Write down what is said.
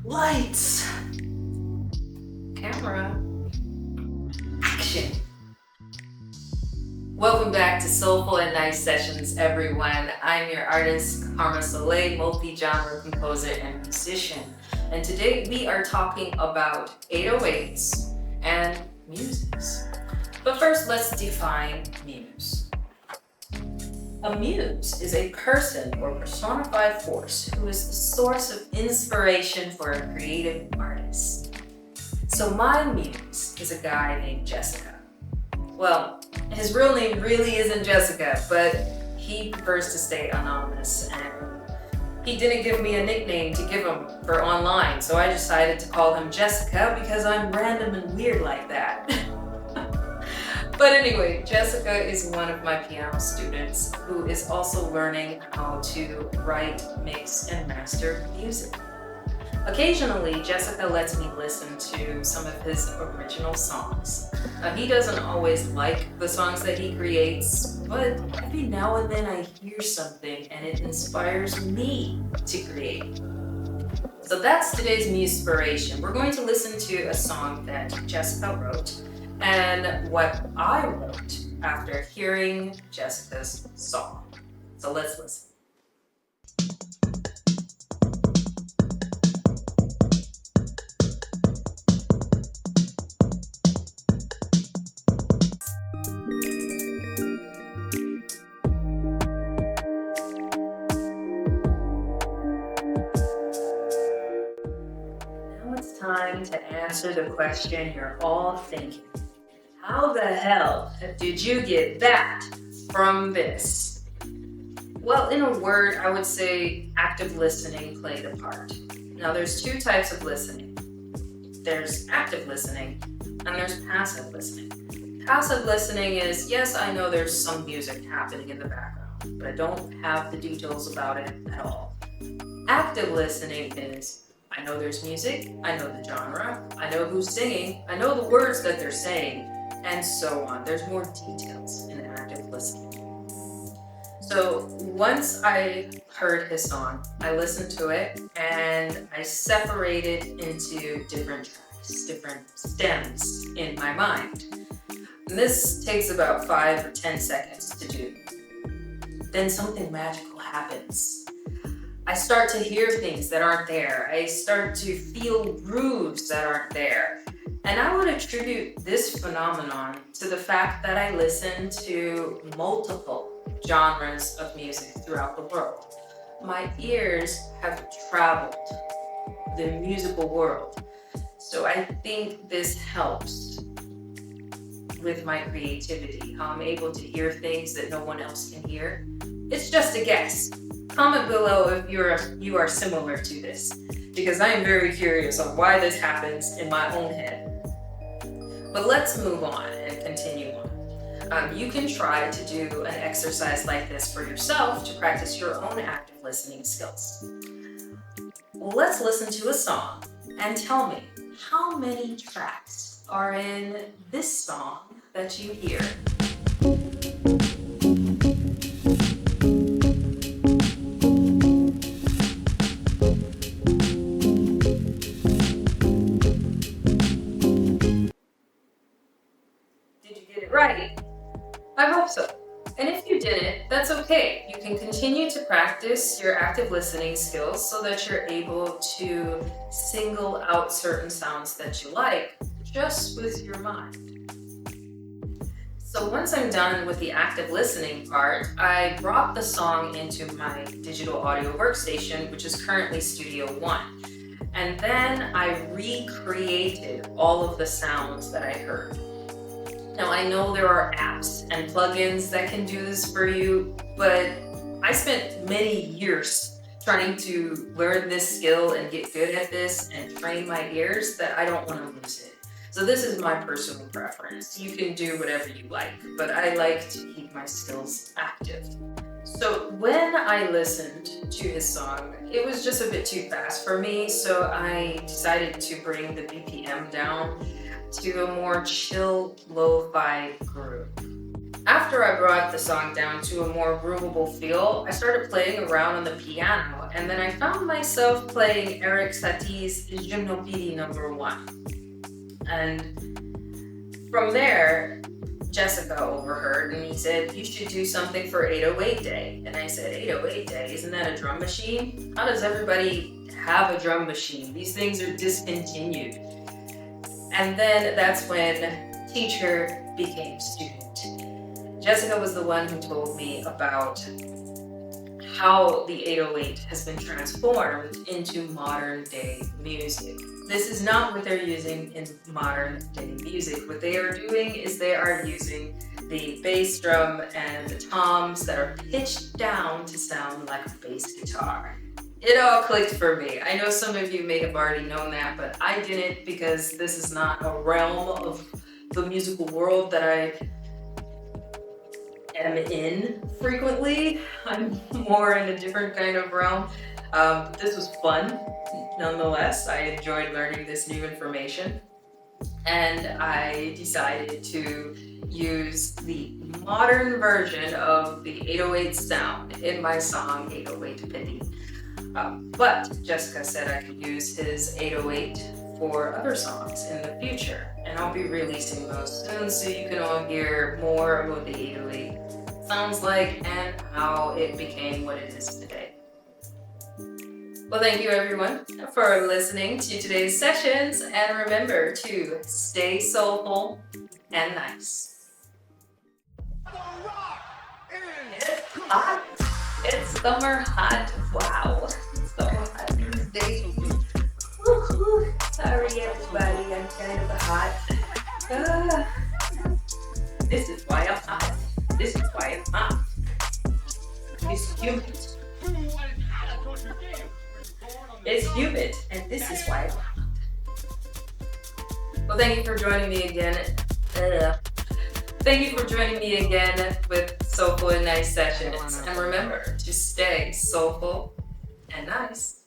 Lights, camera, action. Welcome back to Soulful and Nice Sessions, everyone. I'm your artist, Karma Soleil, multi-genre composer and musician. And today we are talking about 808s and muses. But first, let's define muse. A muse is a person or personified force who is the source of inspiration for a creative artist. So my muse is a guy named Jessica. Well, his real name really isn't Jessica, but he prefers to stay anonymous, and he didn't give me a nickname to give him for online, so I decided to call him Jessica because I'm random and weird like that. But anyway, Jessica is one of my piano students who is also learning how to write, mix, and master music. Occasionally, Jessica lets me listen to some of his original songs. He doesn't always like the songs that he creates, but every now and then I hear something and it inspires me to create. So that's today's Muspiration. We're going to listen to a song that Jessica wrote and what I wrote after hearing Jessica's song. So let's listen. Now it's time to answer the question you're all thinking. How the hell did you get that from this? Well, in a word, I would say active listening played a part. Now, there's two types of listening. There's active listening and there's passive listening. Passive listening is, yes, I know there's some music happening in the background, but I don't have the details about it at all. Active listening is, I know there's music, I know the genre, I know who's singing, I know the words that they're saying, and so on. There's more details in active listening. So once I heard his song, I listened to it and I separated into different tracks, different stems in my mind. And this takes about 5 or 10 seconds to do. Then something magical happens. I start to hear things that aren't there. I start to feel grooves that aren't there. And I would attribute this phenomenon to the fact that I listen to multiple genres of music throughout the world. My ears have traveled the musical world. So I think this helps with my creativity, how I'm able to hear things that no one else can hear. It's just a guess. Comment below if you are similar to this, because I am very curious on why this happens in my own head. But let's move on and continue on. You can try to do an exercise like this for yourself to practice your own active listening skills. Well, let's listen to a song and tell me how many tracks are in this song that you hear. Right. I hope so. And if you didn't, that's okay. You can continue to practice your active listening skills so that you're able to single out certain sounds that you like just with your mind. So once I'm done with the active listening part, I brought the song into my digital audio workstation, which is currently Studio One. And then I recreated all of the sounds that I heard. Now, I know there are apps and plugins that can do this for you, but I spent many years trying to learn this skill and get good at this and train my ears that I don't want to lose it. So this is my personal preference. You can do whatever you like, but I like to keep my skills active. So when I listened to his song, it was just a bit too fast for me, so I decided to bring the BPM down to a more chill, lo-fi groove. After I brought the song down to a more groovable feel, I started playing around on the piano, and then I found myself playing Eric Satie's Gymnopédie No. 1. And from there, Jessica overheard and he said, you should do something for 808 Day. And I said, 808 Day? Isn't that a drum machine? How does everybody have a drum machine? These things are discontinued. And then that's when teacher became student. Jessica was the one who told me about how the 808 has been transformed into modern day music. This is not what they're using in modern day music. What they are doing is they are using the bass drum and the toms that are pitched down to sound like a bass guitar. It all clicked for me. I know some of you may have already known that, but I didn't, because this is not a realm of the musical world that I am in frequently. I'm more in a different kind of realm. This was fun. Nonetheless, I enjoyed learning this new information, and I decided to use the modern version of the 808 sound in my song 808 Pity. But Jessica said I could use his 808 for other songs in the future, and I'll be releasing those soon so you can all hear more of what the 808 sounds like and how it became what it is today. Well, thank you everyone for listening to today's sessions, and remember to stay soulful and nice. It's hot. It's summer hot. Wow. It's summer hot these days. Woo-hoo. Sorry everybody, I'm kind of hot. This is why I'm hot. This is why I'm hot. It's humid. It's humid, and this is why I'm hot. Well, thank you for joining me again. Thank you for joining me again with Soulful Nice Sessions. And remember to stay soulful and nice.